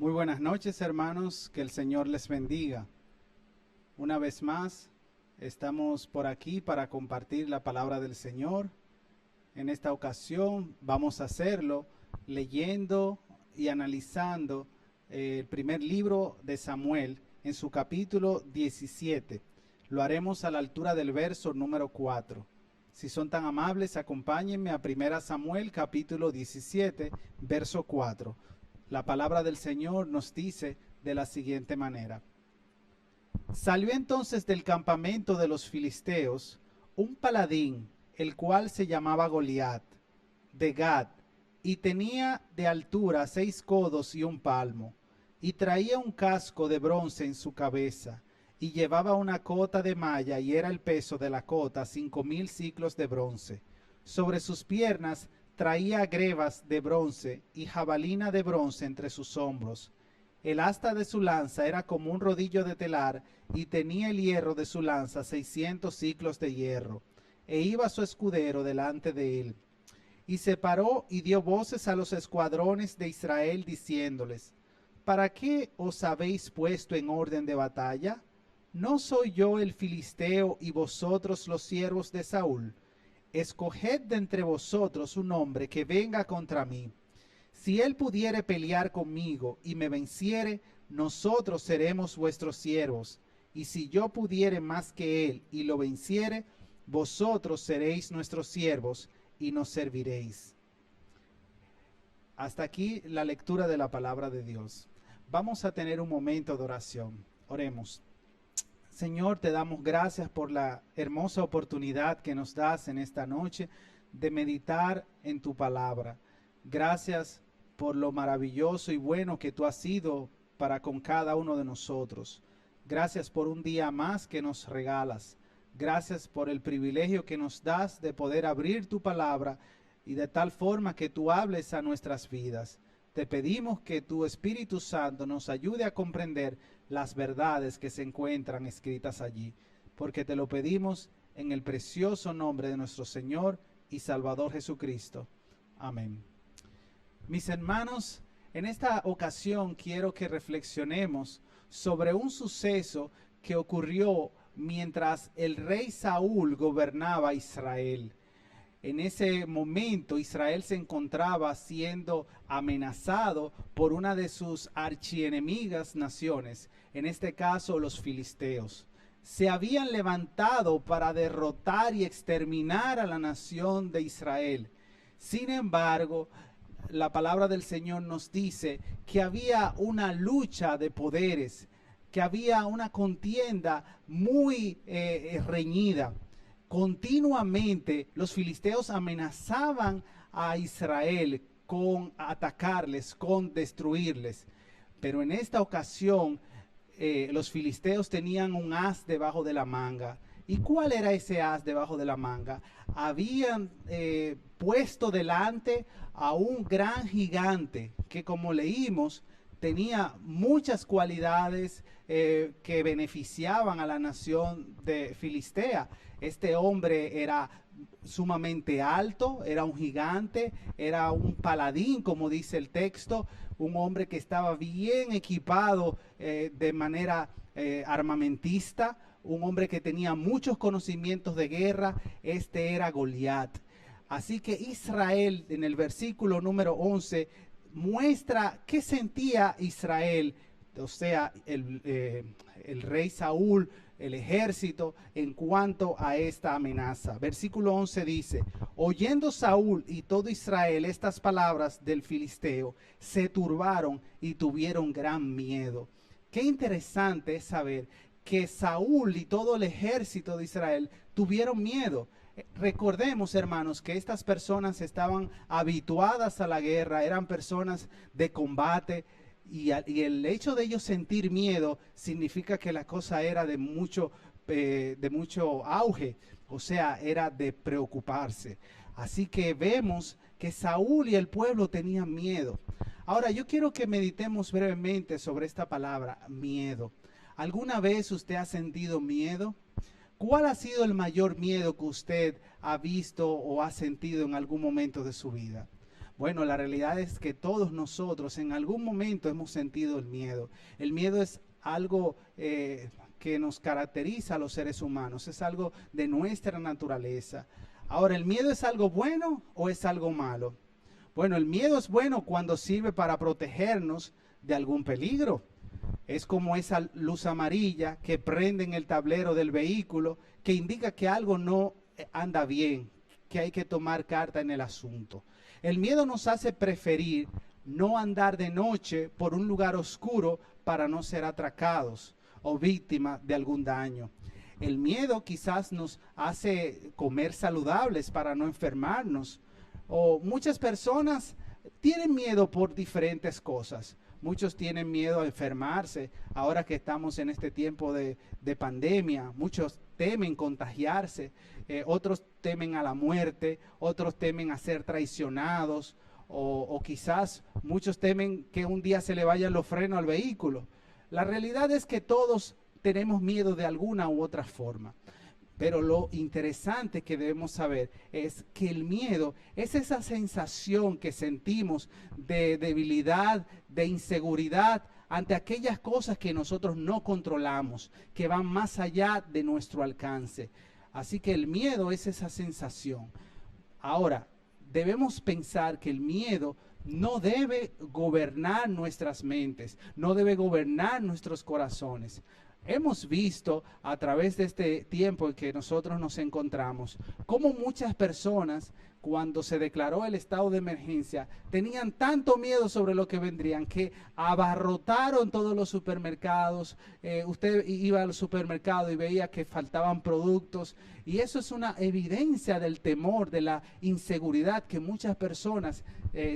Muy buenas noches, hermanos, que el Señor les bendiga. Una vez más, estamos por aquí para compartir la palabra del Señor. En esta ocasión vamos a hacerlo leyendo y analizando el primer libro de Samuel en su capítulo 17. Lo haremos a la altura del verso número 4. Si son tan amables, acompáñenme a 1 Samuel capítulo 17, verso 4. La palabra del Señor nos dice de la siguiente manera: Salió entonces del campamento de los filisteos un paladín, el cual se llamaba Goliat, de Gat, y tenía de altura 6 codos y un palmo, y traía un casco de bronce en su cabeza, y llevaba una cota de malla, y era el peso de la cota 5000 siclos de bronce. Sobre sus piernas traía grebas de bronce y jabalina de bronce entre sus hombros. El asta de su lanza era como un rodillo de telar, y tenía el hierro de su lanza 600 siclos de hierro. E iba su escudero delante de él. Y se paró y dio voces a los escuadrones de Israel, diciéndoles: ¿Para qué os habéis puesto en orden de batalla? ¿No soy yo el filisteo y vosotros los siervos de Saúl? Escoged de entre vosotros un hombre que venga contra mí. Si él pudiere pelear conmigo y me venciere, nosotros seremos vuestros siervos. Y si yo pudiere más que él y lo venciere, vosotros seréis nuestros siervos y nos serviréis. Hasta aquí la lectura de la palabra de Dios. Vamos a tener un momento de oración. Oremos. Señor, te damos gracias por la hermosa oportunidad que nos das en esta noche de meditar en tu palabra. Gracias por lo maravilloso y bueno que tú has sido para con cada uno de nosotros. Gracias por un día más que nos regalas. Gracias por el privilegio que nos das de poder abrir tu palabra y de tal forma que tú hables a nuestras vidas. Te pedimos que tu Espíritu Santo nos ayude a comprender las verdades que se encuentran escritas allí, porque te lo pedimos en el precioso nombre de nuestro Señor y Salvador Jesucristo. Amén. Mis hermanos, en esta ocasión quiero que reflexionemos sobre un suceso que ocurrió mientras el rey Saúl gobernaba Israel. En ese momento Israel se encontraba siendo amenazado por una de sus archienemigas naciones, en este caso los filisteos. Se habían levantado para derrotar y exterminar a la nación de Israel. Sin embargo, la palabra del Señor nos dice que había una lucha de poderes, que había una contienda muy reñida. Continuamente los filisteos amenazaban a Israel con atacarles, con destruirles. Pero en esta ocasión los filisteos tenían un as debajo de la manga. ¿Y cuál era ese as debajo de la manga? Habían puesto delante a un gran gigante que, como leímos, tenía muchas cualidades que beneficiaban a la nación de Filistea. Este hombre era sumamente alto, era un gigante, era un paladín, como dice el texto, un hombre que estaba bien equipado de manera armamentista, un hombre que tenía muchos conocimientos de guerra. Este era Goliat. Así que Israel, en el versículo número 11, muestra qué sentía Israel, o sea, el rey Saúl, el ejército, en cuanto a esta amenaza. Versículo 11 dice: oyendo Saúl y todo Israel estas palabras del filisteo, se turbaron y tuvieron gran miedo. Qué interesante es saber que Saúl y todo el ejército de Israel tuvieron miedo. Recordemos, hermanos, que estas personas estaban habituadas a la guerra, eran personas de combate, y el hecho de ellos sentir miedo significa que la cosa era de mucho auge, o sea, era de preocuparse. Así que vemos que Saúl y el pueblo tenían miedo. Ahora, yo quiero que meditemos brevemente sobre esta palabra, miedo. ¿Alguna vez usted ha sentido miedo? ¿Cuál ha sido el mayor miedo que usted ha visto o ha sentido en algún momento de su vida? Bueno, la realidad es que todos nosotros en algún momento hemos sentido el miedo. El miedo es algo que nos caracteriza a los seres humanos, es algo de nuestra naturaleza. Ahora, ¿el miedo es algo bueno o es algo malo? Bueno, el miedo es bueno cuando sirve para protegernos de algún peligro. Es como esa luz amarilla que prende en el tablero del vehículo que indica que algo no anda bien, que hay que tomar carta en el asunto. El miedo nos hace preferir no andar de noche por un lugar oscuro para no ser atracados o víctimas de algún daño. El miedo quizás nos hace comer saludables para no enfermarnos. O muchas personas tienen miedo por diferentes cosas. Muchos tienen miedo a enfermarse ahora que estamos en este tiempo de pandemia. Muchos temen contagiarse, otros temen a la muerte, otros temen a ser traicionados o quizás muchos temen que un día se le vayan los frenos al vehículo. La realidad es que todos tenemos miedo de alguna u otra forma. Pero lo interesante que debemos saber es que el miedo es esa sensación que sentimos de debilidad, de inseguridad ante aquellas cosas que nosotros no controlamos, que van más allá de nuestro alcance. Así que el miedo es esa sensación. Ahora, debemos pensar que el miedo no debe gobernar nuestras mentes, no debe gobernar nuestros corazones. Hemos visto a través de este tiempo en que nosotros nos encontramos, cómo muchas personas, cuando se declaró el estado de emergencia, tenían tanto miedo sobre lo que vendrían, que abarrotaron todos los supermercados. Usted iba al supermercado y veía que faltaban productos, y eso es una evidencia del temor, de la inseguridad que muchas personas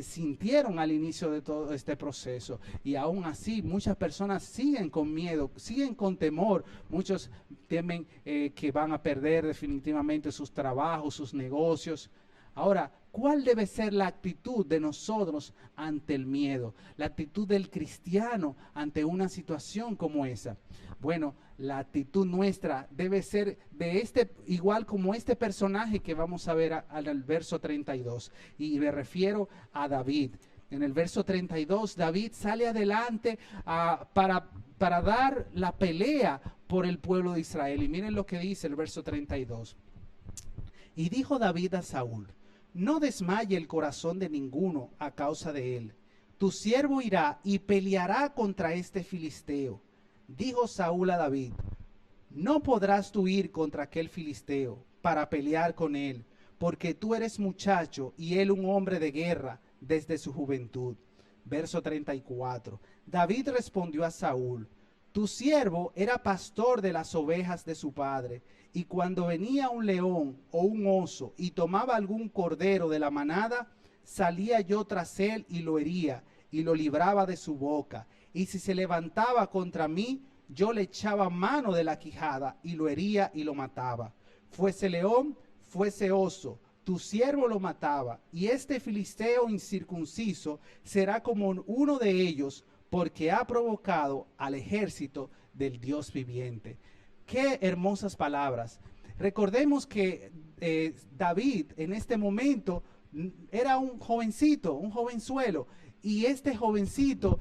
sintieron al inicio de todo este proceso. Y aún así, muchas personas siguen con miedo, siguen con temor. Muchos temen que van a perder definitivamente sus trabajos, sus negocios. Ahora, ¿cuál debe ser la actitud de nosotros ante el miedo? La actitud del cristiano ante una situación como esa. Bueno, la actitud nuestra debe ser igual como este personaje que vamos a ver al verso 32. Y me refiero a David. En el verso 32, David sale adelante para dar la pelea por el pueblo de Israel. Y miren lo que dice el verso 32. Y dijo David a Saúl: no desmaye el corazón de ninguno a causa de él. Tu siervo irá y peleará contra este filisteo. Dijo Saúl a David: no podrás tú ir contra aquel filisteo para pelear con él, porque tú eres muchacho y él un hombre de guerra desde su juventud. Verso 34. David respondió a Saúl: tu siervo era pastor de las ovejas de su padre, y cuando venía un león o un oso y tomaba algún cordero de la manada, salía yo tras él y lo hería y lo libraba de su boca. Y si se levantaba contra mí, yo le echaba mano de la quijada y lo hería y lo mataba. Fuese león, fuese oso, tu siervo lo mataba. Y este filisteo incircunciso será como uno de ellos, porque ha provocado al ejército del Dios viviente. Qué hermosas palabras. Recordemos que David en este momento era un jovencito, un jovenzuelo, y este jovencito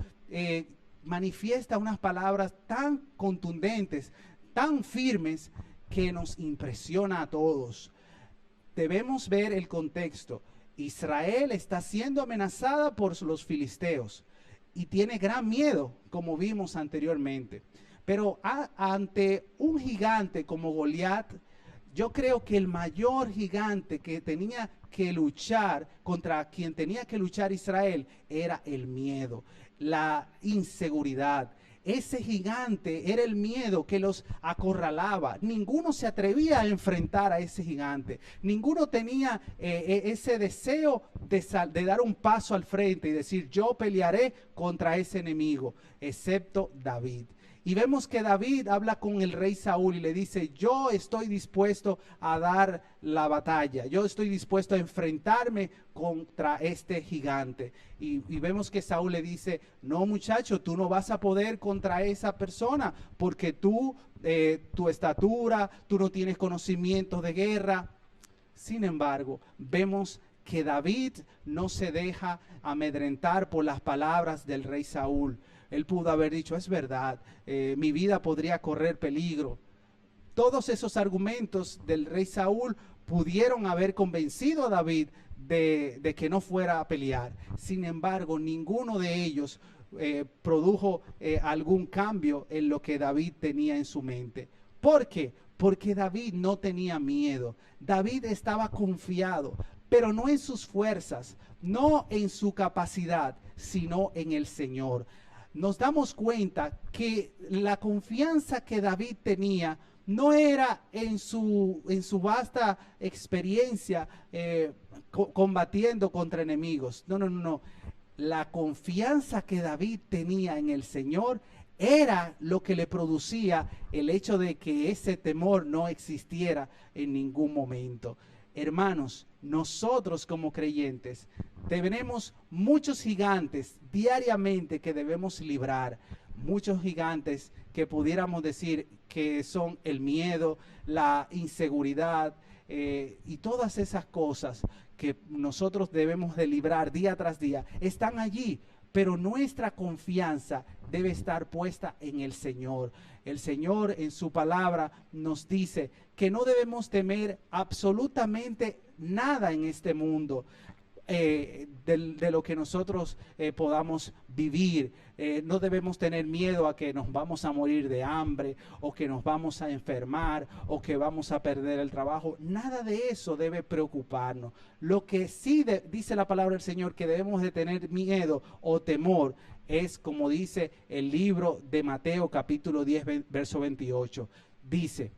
manifiesta unas palabras tan contundentes, tan firmes, que nos impresiona a todos. Debemos ver el contexto. Israel está siendo amenazada por los filisteos y tiene gran miedo, como vimos anteriormente. Pero ante un gigante como Goliat, yo creo que el mayor gigante que tenía que luchar, contra quien tenía que luchar Israel, era el miedo, la inseguridad. Ese gigante era el miedo que los acorralaba. Ninguno se atrevía a enfrentar a ese gigante. Ninguno tenía ese deseo de dar un paso al frente y decir: yo pelearé contra ese enemigo, excepto David. Y vemos que David habla con el rey Saúl y le dice: yo estoy dispuesto a dar la batalla, yo estoy dispuesto a enfrentarme contra este gigante. Y vemos que Saúl le dice: no, muchacho, tú no vas a poder contra esa persona, porque tu estatura, tú no tienes conocimientos de guerra. Sin embargo, vemos que David no se deja amedrentar por las palabras del rey Saúl. Él pudo haber dicho, es verdad, mi vida podría correr peligro. Todos esos argumentos del rey Saúl pudieron haber convencido a David de que no fuera a pelear. Sin embargo, ninguno de ellos produjo algún cambio en lo que David tenía en su mente. ¿Por qué? Porque David no tenía miedo. David estaba confiado, pero no en sus fuerzas, no en su capacidad, sino en el Señor. Nos damos cuenta que la confianza que David tenía no era en su vasta experiencia combatiendo contra enemigos. No. La confianza que David tenía en el Señor era lo que le producía el hecho de que ese temor no existiera en ningún momento. Hermanos, nosotros como creyentes tenemos muchos gigantes diariamente que debemos librar, muchos gigantes que pudiéramos decir que son el miedo, la inseguridad y todas esas cosas que nosotros debemos de librar día tras día, están allí, pero nuestra confianza debe estar puesta en el Señor. El Señor en su palabra nos dice que no debemos temer absolutamente nada en este mundo. De lo que nosotros podamos vivir. No debemos tener miedo a que nos vamos a morir de hambre o que nos vamos a enfermar o que vamos a perder el trabajo. Nada de eso debe preocuparnos. Lo que sí dice la palabra del Señor que debemos de tener miedo o temor es, como dice el libro de Mateo capítulo 10 verso 28. Dice,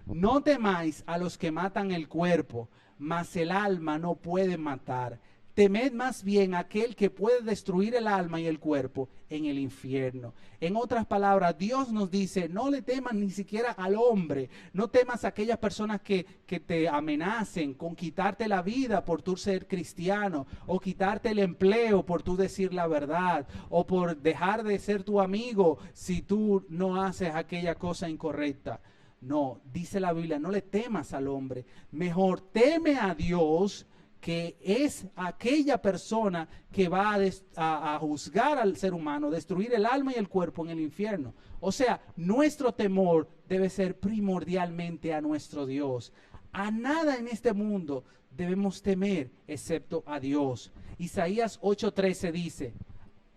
no temáis a los que matan el cuerpo, mas el alma no puede matar. Temed más bien a aquel que puede destruir el alma y el cuerpo en el infierno. En otras palabras, Dios nos dice, no le temas ni siquiera al hombre. No temas a aquellas personas que te amenacen con quitarte la vida por tú ser cristiano, o quitarte el empleo por tú decir la verdad, o por dejar de ser tu amigo si tú no haces aquella cosa incorrecta. No, dice la Biblia, no le temas al hombre. Mejor teme a Dios, que es aquella persona que va a juzgar al ser humano, destruir el alma y el cuerpo en el infierno. O sea, nuestro temor debe ser primordialmente a nuestro Dios. A nada en este mundo debemos temer excepto a Dios. Isaías 8:13 dice,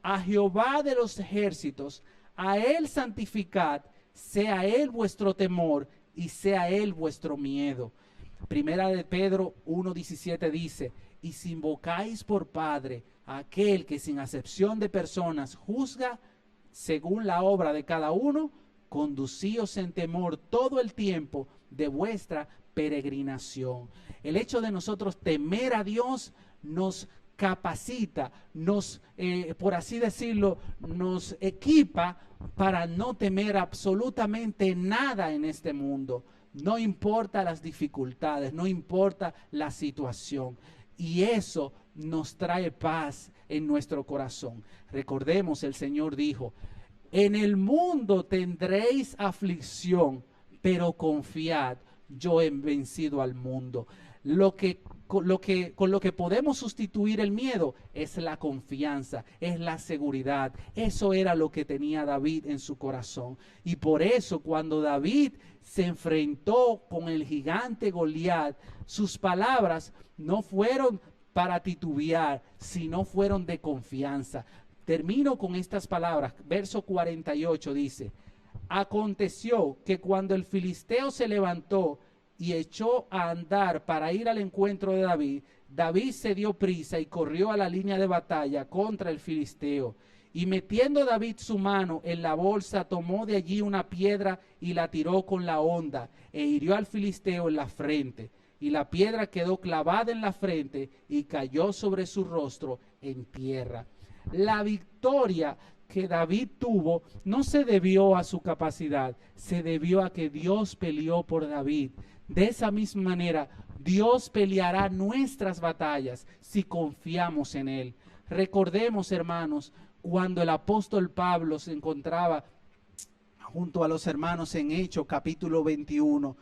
a Jehová de los ejércitos, a él santificad, sea él vuestro temor y sea él vuestro miedo. Primera de Pedro 1:17 dice, y si invocáis por Padre a aquel que sin acepción de personas juzga según la obra de cada uno, conducíos en temor todo el tiempo de vuestra peregrinación. El hecho de nosotros temer a Dios nos capacita, nos, por así decirlo, nos equipa para no temer absolutamente nada en este mundo. No importa las dificultades, no importa la situación. Y eso nos trae paz en nuestro corazón. Recordemos, el Señor dijo, en el mundo tendréis aflicción, pero confiad, yo he vencido al mundo. Con lo que podemos sustituir el miedo es la confianza, es la seguridad. Eso era lo que tenía David en su corazón. Y por eso cuando David se enfrentó con el gigante Goliat, sus palabras no fueron para titubear, sino fueron de confianza. Termino con estas palabras. Verso 48 dice, aconteció que cuando el filisteo se levantó y echó a andar para ir al encuentro de David, David se dio prisa y corrió a la línea de batalla contra el filisteo. Y metiendo David su mano en la bolsa, tomó de allí una piedra y la tiró con la honda, e hirió al filisteo en la frente. Y la piedra quedó clavada en la frente y cayó sobre su rostro en tierra. La victoria que David tuvo no se debió a su capacidad, se debió a que Dios peleó por David. De esa misma manera, Dios peleará nuestras batallas si confiamos en Él. Recordemos, hermanos, cuando el apóstol Pablo se encontraba junto a los hermanos en Hechos capítulo 21,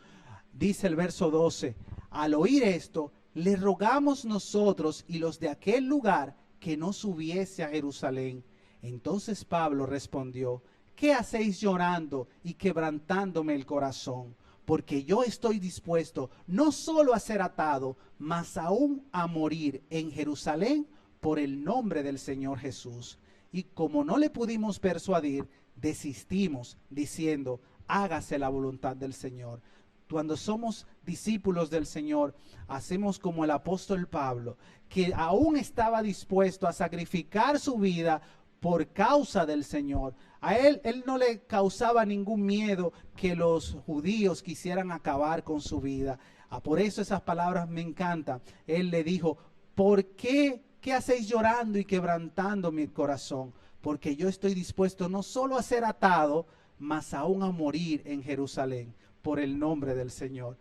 dice el verso 12, al oír esto, le rogamos nosotros y los de aquel lugar que no subiese a Jerusalén. Entonces Pablo respondió: ¿qué hacéis llorando y quebrantándome el corazón? Porque yo estoy dispuesto no solo a ser atado, mas aún a morir en Jerusalén por el nombre del Señor Jesús. Y como no le pudimos persuadir, desistimos diciendo: hágase la voluntad del Señor. Cuando somos discípulos del Señor, hacemos como el apóstol Pablo, que aún estaba dispuesto a sacrificar su vida por causa del Señor. A él no le causaba ningún miedo que los judíos quisieran acabar con su vida. Por eso esas palabras me encantan. Él le dijo: ¿por qué hacéis llorando y quebrantando mi corazón? Porque yo estoy dispuesto no solo a ser atado, mas aún a morir en Jerusalén por el nombre del Señor.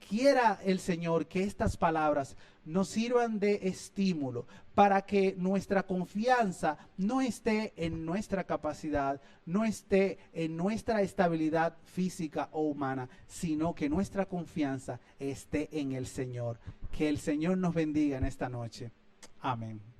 Quiera el Señor que estas palabras nos sirvan de estímulo para que nuestra confianza no esté en nuestra capacidad, no esté en nuestra estabilidad física o humana, sino que nuestra confianza esté en el Señor. Que el Señor nos bendiga en esta noche. Amén.